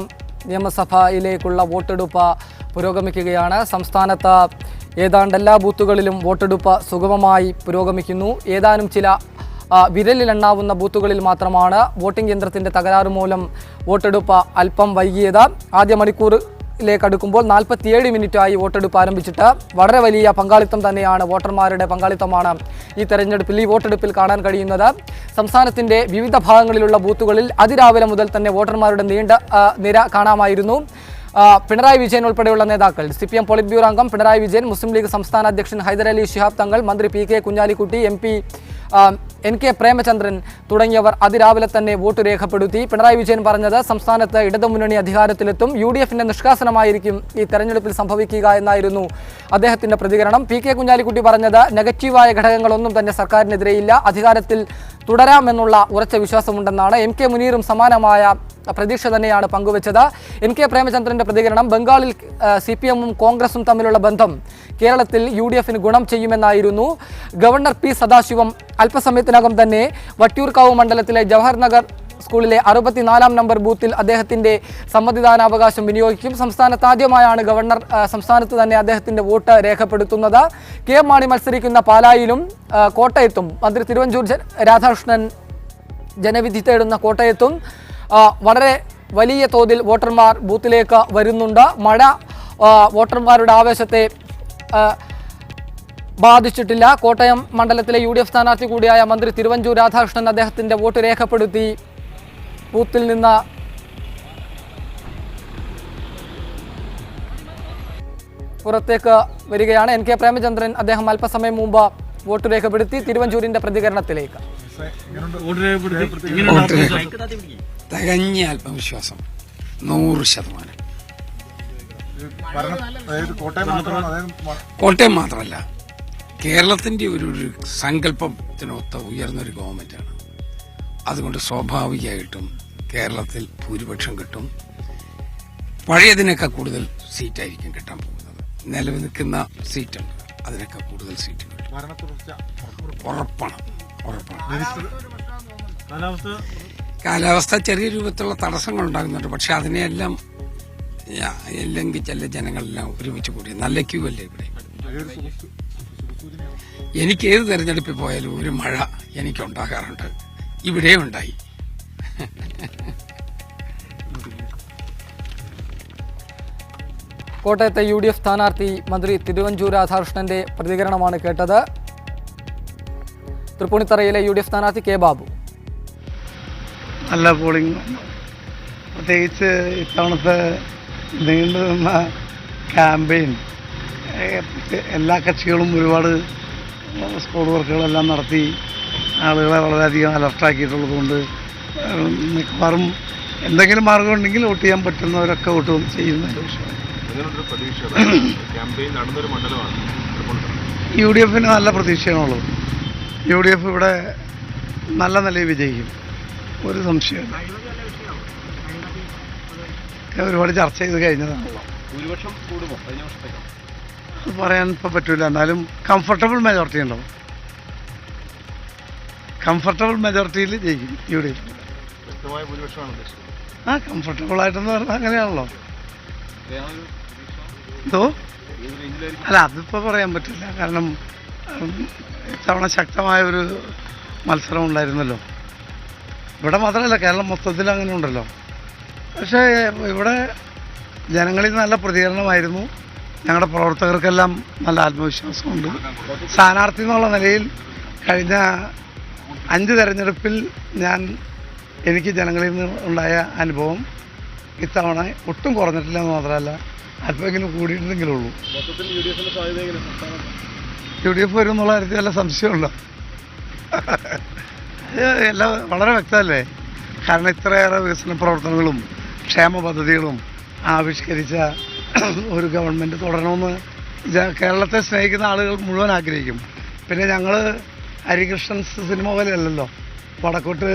നിയമസഭയിലേക്കുള്ള വോട്ടെടുപ്പ് പുരോഗമിക്കുകയാണ്. സംസ്ഥാനത്ത് ഏതാണ്ട് എല്ലാ ബൂത്തുകളിലും വോട്ടെടുപ്പ് സുഗമമായി പുരോഗമിക്കുന്നു. ഏതാനും ചില വിരലിലെണ്ണാവുന്ന ബൂത്തുകളിൽ മാത്രമാണ് വോട്ടിംഗ് യന്ത്രത്തിൻ്റെ തകരാറ് മൂലം വോട്ടെടുപ്പ് അല്പം വൈകിയത്. ആദ്യ മണിക്കൂറിലേക്കടുക്കുമ്പോൾ 47 മിനിറ്റായി വോട്ടെടുപ്പ് ആരംഭിച്ചിട്ട്. വളരെ വലിയ പങ്കാളിത്തം തന്നെയാണ്, വോട്ടർമാരുടെ പങ്കാളിത്തമാണ് ഈ വോട്ടെടുപ്പിൽ കാണാൻ കഴിയുന്നത്. സംസ്ഥാനത്തിൻ്റെ വിവിധ ഭാഗങ്ങളിലുള്ള ബൂത്തുകളിൽ അതിരാവിലെ മുതൽ തന്നെ വോട്ടർമാരുടെ നീണ്ട നിര കാണാമായിരുന്നു. പിണറായി വിജയൻ ഉൾപ്പെടെയുള്ള നേതാക്കൾ, CPM പോളിറ്റ് ബ്യൂറോ അംഗം പിണറായി വിജയൻ, മുസ്ലിം ലീഗ് സംസ്ഥാന അധ്യക്ഷൻ ഹൈദരലി ശിഹാബ് തങ്ങൾ, മന്ത്രി PK Kunhalikutty, MP NK Premachandran തുടങ്ങിയവർ അതിരാവിലെ തന്നെ വോട്ട് രേഖപ്പെടുത്തി. പിണറായി വിജയൻ പറഞ്ഞത് സംസ്ഥാനത്ത് ഇടതുമുന്നണി അധികാരത്തിലെത്തും, UDFന്റെ നിഷ്കാസനമായിരിക്കും ഈ തെരഞ്ഞെടുപ്പിൽ സംഭവിക്കുക എന്നായിരുന്നു അദ്ദേഹത്തിന്റെ പ്രതികരണം. PK കുഞ്ഞാലിക്കുട്ടി പറഞ്ഞത് നെഗറ്റീവായ ഘടകങ്ങളൊന്നും തന്നെ സർക്കാരിനെതിരെയില്ല, അധികാരത്തിൽ തുടരാമെന്നുള്ള ഉറച്ച വിശ്വാസമുണ്ടെന്നാണ്. MK മുനീറും സമാനമായ പ്രതീക്ഷ തന്നെയാണ് പങ്കുവച്ചത്. NK പ്രേമചന്ദ്രന്റെ പ്രതികരണം, ബംഗാളിൽ CPMഉം കോൺഗ്രസും തമ്മിലുള്ള ബന്ധം കേരളത്തിൽ UDFന് ഗുണം ചെയ്യുമെന്നായിരുന്നു. ഗവർണർ P സദാശിവം അല്പസമയത്തിനകം തന്നെ വട്ടിയൂർക്കാവ് മണ്ഡലത്തിലെ ജവഹർ നഗർ സ്കൂളിലെ 64ാം നമ്പർ ബൂത്തിൽ അദ്ദേഹത്തിൻ്റെ സമ്മതിദാനാവകാശം വിനിയോഗിക്കും. സംസ്ഥാനത്ത് ആദ്യമായാണ് ഗവർണർ സംസ്ഥാനത്ത് തന്നെ അദ്ദേഹത്തിൻ്റെ വോട്ട് രേഖപ്പെടുത്തുന്നത്. KM മാണി മത്സരിക്കുന്ന പാലായിലും കോട്ടയത്തും മന്ത്രി തിരുവഞ്ചൂർ രാധാകൃഷ്ണൻ ജനവിധി തേടുന്ന കോട്ടയത്തും വളരെ വലിയ തോതിൽ വോട്ടർമാർ ബൂത്തിലേക്ക് വരുന്നുണ്ട്. മഴ വോട്ടർമാരുടെ ആവേശത്തെ ബാധിച്ചിട്ടില്ല. കോട്ടയം മണ്ഡലത്തിലെ UDF സ്ഥാനാർത്ഥി കൂടിയായ മന്ത്രി തിരുവഞ്ചൂർ രാധാകൃഷ്ണൻ അദ്ദേഹത്തിൻ്റെ വോട്ട് രേഖപ്പെടുത്തി ബൂത്തിൽ നിന്ന് പുറത്തേക്ക് വരികയാണ്. NK പ്രേമചന്ദ്രൻ അദ്ദേഹം അല്പസമയം മുമ്പ് വോട്ട് രേഖപ്പെടുത്തി. തിരുവഞ്ചൂരിൻ്റെ പ്രതികരണത്തിലേക്ക്. തികഞ്ഞ ആത്മവിശ്വാസം 100%. കോട്ടയം മാത്രമല്ല, കേരളത്തിൻ്റെ ഒരു സങ്കല്പത്തിനൊത്ത ഉയർന്നൊരു ഗവൺമെൻറ്റാണ്. അതുകൊണ്ട് സ്വാഭാവികമായിട്ടും കേരളത്തിൽ ഭൂരിപക്ഷം കിട്ടും. പഴയതിനേക്കാൾ കൂടുതൽ സീറ്റായിരിക്കും കിട്ടാൻ പോകുന്നത്. നിലവിൽ നിൽക്കുന്ന സീറ്റുണ്ട്, അതിനേക്കാൾ കൂടുതൽ സീറ്റ് കിട്ടും. ഉറപ്പാണ്. കാലാവസ്ഥ ചെറിയ രൂപത്തിലുള്ള തടസ്സങ്ങൾ ഉണ്ടാകുന്നുണ്ട്. പക്ഷെ അതിനെയെല്ലാം ലംഘിച്ചല്ല ജനങ്ങളെല്ലാം ഒരുമിച്ച് കൂടി. നല്ല ക്യൂ അല്ലേ ഇവിടെ. എനിക്ക് ഏത് തെരഞ്ഞെടുപ്പിൽ പോയാലും ഒരു മഴ എനിക്കുണ്ടാകാറുണ്ട്. ഇവിടെ ഉണ്ടായി. കോട്ടയത്തെ UDF സ്ഥാനാർത്ഥി മന്ത്രി തിരുവഞ്ചൂർ രാധാകൃഷ്ണന്റെ പ്രതികരണമാണ് കേട്ടത്. തൃപ്പൂണിത്തറയിലെ UDF സ്ഥാനാർത്ഥി കെ ബാബു. നല്ല പോളിംഗ്, പ്രത്യേകിച്ച് ഇത്തവണത്തെ നീണ്ടു നിന്ന ക്യാമ്പയിൻ എല്ലാ കക്ഷികളും ഒരുപാട് സ്കോഡ് വർക്കുകളെല്ലാം നടത്തി ആളുകളെ വളരെയധികം അലർട്ടാക്കിയിട്ടുള്ളത് കൊണ്ട് മിക്കവാറും എന്തെങ്കിലും മാർഗം ഉണ്ടെങ്കിൽ വോട്ട് ചെയ്യാൻ പറ്റുന്നവരൊക്കെ വോട്ട് ചെയ്യുന്നതിൻ്റെ വിഷയം. UDF നല്ല പ്രതീക്ഷയാണുള്ളത്. UDF ഇവിടെ നല്ല നിലയിൽ വിജയിക്കും, ഒരു സംശയമില്ല. ഒരുപാട് ചർച്ച ചെയ്ത് കഴിഞ്ഞതാണല്ലോ. അത് പറയാൻ ഇപ്പം പറ്റില്ല. എന്നാലും കംഫർട്ടബിൾ മെജോറിറ്റി ഉണ്ടാവും. കംഫർട്ടബിൾ മെജോറിറ്റിയിൽ ജയിക്കും UDF. കംഫർട്ടബിൾ ആയിട്ടെന്ന് പറഞ്ഞാൽ അങ്ങനെയാണല്ലോ. എന്തോ അല്ല, അതിപ്പോൾ പറയാൻ പറ്റില്ല. കാരണം ഇത്തവണ ശക്തമായൊരു മത്സരം ഉണ്ടായിരുന്നല്ലോ. ഇവിടെ മാത്രമല്ല, കേരളം മൊത്തത്തിൽ അങ്ങനെ ഉണ്ടല്ലോ. പക്ഷേ ഇവിടെ ജനങ്ങളിൽ നല്ല പ്രതികരണമായിരുന്നു. ഞങ്ങളുടെ പ്രവർത്തകർക്കെല്ലാം നല്ല ആത്മവിശ്വാസമുണ്ട്. സ്ഥാനാർത്ഥി എന്നുള്ള നിലയിൽ കഴിഞ്ഞ 5 തെരഞ്ഞെടുപ്പിൽ എനിക്ക് ജനങ്ങളിൽ നിന്ന് ഉണ്ടായ അനുഭവം ഇത്തവണ ഒട്ടും കുറഞ്ഞിട്ടില്ല എന്ന് മാത്രമല്ല, അല്പമെങ്കിലും കൂടിയിട്ടുണ്ടെങ്കിലേ ഉള്ളൂ. UDF വരും എന്നുള്ള കാര്യത്തിൽ വല്ല സംശയമുണ്ടോ? എല്ലാം വളരെ വ്യക്തമല്ലേ. കാരണം ഇത്രയേറെ വികസന പ്രവർത്തനങ്ങളും ക്ഷേമ പദ്ധതികളും ആവിഷ്കരിച്ച ഒരു ഗവൺമെൻറ് തുടരണമെന്ന് കേരളത്തെ സ്നേഹിക്കുന്ന ആളുകൾ മുഴുവൻ ആഗ്രഹിക്കും. പിന്നെ ഞങ്ങൾ ഹരികൃഷ്ണൻ സിനിമ പോലെയല്ലല്ലോ, വടക്കോട്ട്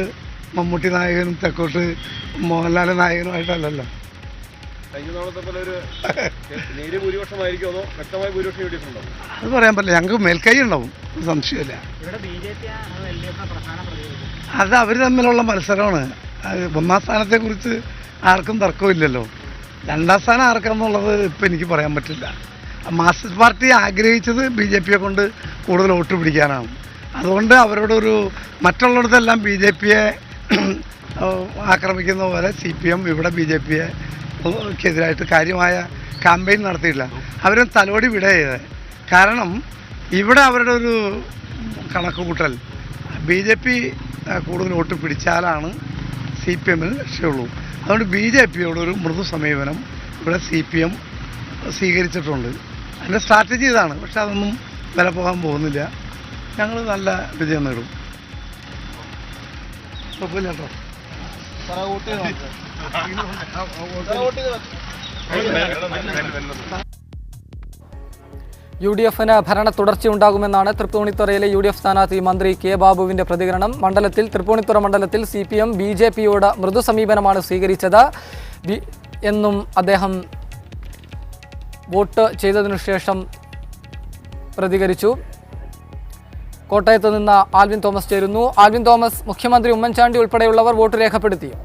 മമ്മൂട്ടി നായകനും തെക്കോട്ട് മോഹൻലാൽ നായകനുമായിട്ടല്ലല്ലോ. അത് പറയാൻ പറ്റില്ല. ഞങ്ങൾക്ക് മേൽക്കൈ ഉണ്ടാവും, സംശയമില്ല. അത് അവർ തമ്മിലുള്ള മത്സരമാണ്. ഒന്നാം സ്ഥാനത്തെക്കുറിച്ച് ആർക്കും തർക്കമില്ലല്ലോ. 2ാം സ്ഥാനം ആർക്കാന്നുള്ളത് ഇപ്പം എനിക്ക് പറയാൻ പറ്റില്ല. മാർക്സിസ്റ്റ് പാർട്ടി ആഗ്രഹിച്ചത് BJPയെ കൊണ്ട് കൂടുതൽ വോട്ട് പിടിക്കാനാണ്. അതുകൊണ്ട് അവരോടൊരു മറ്റുള്ളിടത്തെല്ലാം BJPയെ ആക്രമിക്കുന്ന പോലെ CPM ഇവിടെ BJPയെക്കെതിരായിട്ട് കാര്യമായ ക്യാമ്പയിൻ നടത്തിയിട്ടില്ല. അവരും തലോടി വിട ചെയ്തത്. കാരണം ഇവിടെ അവരുടെ ഒരു കണക്ക് കൂട്ടൽ BJP കൂടുതൽ വോട്ട് പിടിച്ചാലാണ് CPMന് രക്ഷയുള്ളൂ. അതുകൊണ്ട് BJPയോടൊരു മൃദു സമീപനം ഇവിടെ CPM സ്വീകരിച്ചിട്ടുണ്ട്. അതിൻ്റെ സ്ട്രാറ്റജി ഇതാണ്. പക്ഷെ അതൊന്നും വില പോകാൻ പോകുന്നില്ല. ഞങ്ങൾ നല്ല വിജയം നേടും. കുഴപ്പമില്ല കേട്ടോ. UDFന് ഭരണ തുടർച്ചയുണ്ടാകുമെന്നാണ് തൃപ്പൂണിത്തുറയിലെ UDF സ്ഥാനാർത്ഥി മന്ത്രി കെ ബാബുവിന്റെ പ്രതികരണം. തൃപ്പൂണിത്തുറ മണ്ഡലത്തിൽ CPM BJPയോട് മൃദു സമീപനമാണ് സ്വീകരിച്ചത് എന്നും അദ്ദേഹം വോട്ട് ചെയ്തതിനു ശേഷം പ്രതികരിച്ചു. കോട്ടയത്ത് നിന്ന് ആൽവിൻ തോമസ് ചേരുന്നു. ആൽവിൻ തോമസ്, മുഖ്യമന്ത്രി ഉമ്മൻചാണ്ടി ഉൾപ്പെടെയുള്ളവർ വോട്ട് രേഖപ്പെടുത്തിയോ?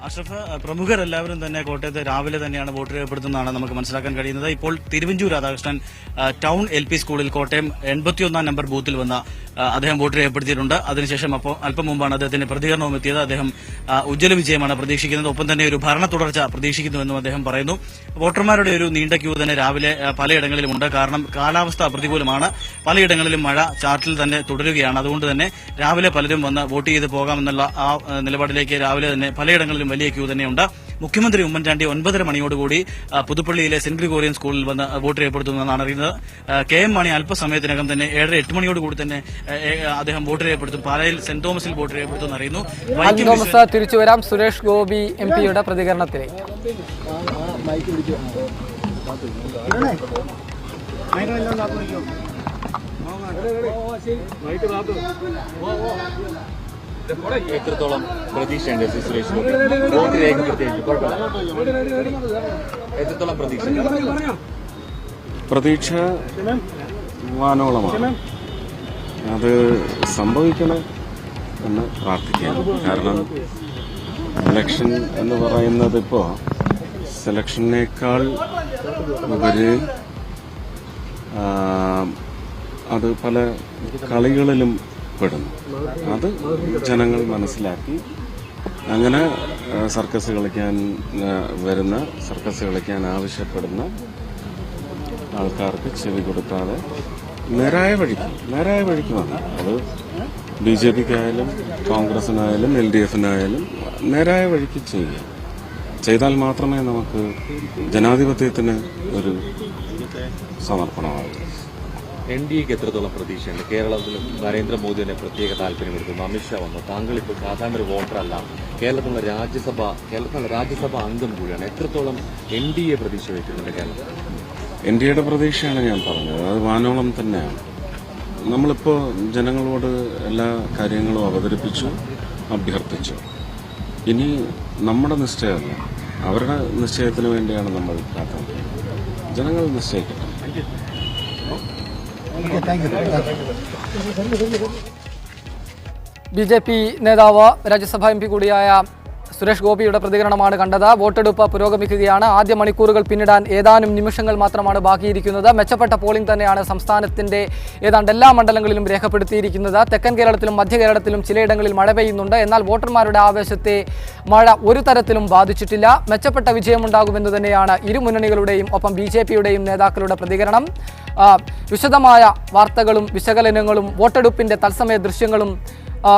അഷ്റഫ്, പ്രമുഖരെല്ലാവരും തന്നെ കോട്ടയത്ത് രാവിലെ തന്നെയാണ് വോട്ട് രേഖപ്പെടുത്തുന്നതാണ് നമുക്ക് മനസ്സിലാക്കാൻ കഴിയുന്നത്. ഇപ്പോൾ തിരുവഞ്ചൂർ രാധാകൃഷ്ണൻ ടൗൺ LP സ്കൂളിൽ കോട്ടയം 81ാം നമ്പർ ബൂത്തിൽ വന്ന് അദ്ദേഹം വോട്ട് രേഖപ്പെടുത്തിയിട്ടുണ്ട്. അതിനുശേഷം അല്പം മുമ്പാണ് അദ്ദേഹത്തിന്റെ പ്രതികരണവും എത്തിയത്. അദ്ദേഹം ഉജ്ജ്വല വിജയമാണ് പ്രതീക്ഷിക്കുന്നത്, ഒപ്പം തന്നെ ഒരു ഭരണ തുടർച്ച പ്രതീക്ഷിക്കുന്നുവെന്നും അദ്ദേഹം പറയുന്നു. വോട്ടർമാരുടെ ഒരു നീണ്ട ക്യൂ തന്നെ രാവിലെ പലയിടങ്ങളിലുമുണ്ട്. കാരണം കാലാവസ്ഥ പ്രതികൂലമാണ്. പലയിടങ്ങളിലും മഴ ചാർട്ടിൽ തന്നെ തുടരുകയാണ്. അതുകൊണ്ട് തന്നെ രാവിലെ പലരും വന്ന് വോട്ട് ചെയ്ത് പോകാമെന്നുള്ള ആ നിലപാടിലേക്ക് രാവിലെ തന്നെ പലയിടങ്ങളിലും വലിയ ക്യൂ തന്നെയുണ്ട്. മുഖ്യമന്ത്രി ഉമ്മൻചാണ്ടി 9:30 മണിയോടുകൂടി പുതുപ്പള്ളിയിലെ സെന്റ് ഗ്രിഗോറിയൻ സ്കൂളിൽ വന്ന് വോട്ട് രേഖപ്പെടുത്തുമെന്നാണ് അറിയുന്നത്. KM മാണി അല്പസമയത്തിനകം തന്നെ 7:30-8 മണിയോടുകൂടി തന്നെ അദ്ദേഹം വോട്ട് രേഖപ്പെടുത്തും. പാലയിൽ സെന്റ് തോമസിൽ വോട്ട് രേഖപ്പെടുത്തുമെന്ന് അറിയുന്നു. തിരിച്ചു വരാം സുരേഷ് ഗോപി MP-യുടെ പ്രതികരണത്തിലേക്ക്. എത്രത്തോളം പ്രതീക്ഷയുണ്ട് സുരേഷ് ഗോപി വോട്ട് രേഖപ്പെടുത്തിയിട്ട്? എത്രത്തോളം പ്രതീക്ഷ വാനോളമാണ്. അത് സംഭവിക്കണം എന്ന് പ്രാർത്ഥിക്കാം. കാരണം ഇലക്ഷൻ എന്ന് പറയുന്നത് ഇപ്പോൾ സെലക്ഷനേക്കാൾ ഉപരി അത് പല കളികളിലും പെടുന്നു. അത് ജനങ്ങൾ മനസ്സിലാക്കി അങ്ങനെ സർക്കസ് കളിക്കാൻ വരുന്ന, സർക്കസ് കളിക്കാൻ ആവശ്യപ്പെടുന്ന ആൾക്കാർക്ക് ചെവി കൊടുക്കാതെ നേരായ വഴിക്ക് വന്നു. അത് BJPക്കായാലും കോൺഗ്രസിനായാലും LDFനായാലും നേരായ വഴിക്ക് ചെയ്താൽ മാത്രമേ നമുക്ക് ജനാധിപത്യത്തിന് ഒരു സമർപ്പണമാകൂ. NDAക്ക് എത്രത്തോളം പ്രതീക്ഷയുണ്ട്? കേരളത്തിലും നരേന്ദ്രമോദിയുടെ പ്രത്യേക താല്പര്യമെടുക്കുന്നു, അമിത്ഷാ വന്നു. താങ്കൾ ഇപ്പോൾ സാധാരണ ഒരു വോട്ടറല്ല, കേരളത്തിലുള്ള രാജ്യസഭ അംഗം കൂടിയാണ്. എത്രത്തോളം NDA പ്രതീക്ഷ വയ്ക്കുന്നുണ്ട് കേരളത്തിൽ? NDAയുടെ പ്രതീക്ഷയാണ് ഞാൻ പറഞ്ഞത്. അത് വാനോളം തന്നെയാണ്. നമ്മളിപ്പോൾ ജനങ്ങളോട് എല്ലാ കാര്യങ്ങളും അവതരിപ്പിച്ചു, അഭ്യർത്ഥിച്ചു. ഇനി നമ്മുടെ നിശ്ചയമല്ല, അവരുടെ നിശ്ചയത്തിന് വേണ്ടിയാണ് നമ്മൾ കാത്തിരിക്കുന്നത്. ജനങ്ങൾ നിശ്ചയിക്കട്ടെ. BJP നേതാവ് രാജ്യസഭാ MP കൂടിയായ സുരേഷ് ഗോപിയുടെ പ്രതികരണമാണ് കണ്ടത്. വോട്ടെടുപ്പ് പുരോഗമിക്കുകയാണ്. ആദ്യ മണിക്കൂറുകൾ പിന്നിടാൻ ഏതാനും നിമിഷങ്ങൾ മാത്രമാണ് ബാക്കിയിരിക്കുന്നത്. മെച്ചപ്പെട്ട പോളിംഗ് തന്നെയാണ് സംസ്ഥാനത്തിന്റെ ഏതാണ്ട് എല്ലാ മണ്ഡലങ്ങളിലും രേഖപ്പെടുത്തിയിരിക്കുന്നത്. തെക്കൻ കേരളത്തിലും മധ്യ കേരളത്തിലും ചിലയിടങ്ങളിൽ മഴ പെയ്യുന്നുണ്ട്. എന്നാൽ വോട്ടർമാരുടെ ആവേശത്തെ മഴ ഒരു തരത്തിലും ബാധിച്ചിട്ടില്ല. മെച്ചപ്പെട്ട വിജയമുണ്ടാകുമെന്ന് തന്നെയാണ് ഇരു മുന്നണികളുടെയും ഒപ്പം BJPയുടെയും നേതാക്കളുടെ പ്രതികരണം. വിശദമായ വാർത്തകളും വിശകലനങ്ങളും വോട്ടെടുപ്പിന്റെ തത്സമയ ദൃശ്യങ്ങളും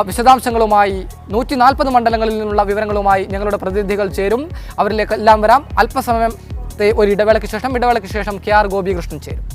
വിശദാംശങ്ങളുമായി 140 മണ്ഡലങ്ങളിൽ നിന്നുള്ള വിവരങ്ങളുമായി ഞങ്ങളുടെ പ്രതിനിധികൾ ചേരും. അവരിലേക്ക് എല്ലാം വരാം. അല്പസമയത്തെ ഒരു ഇടവേളയ്ക്ക് ശേഷം KR ഗോപികൃഷ്ണൻ ചേരും.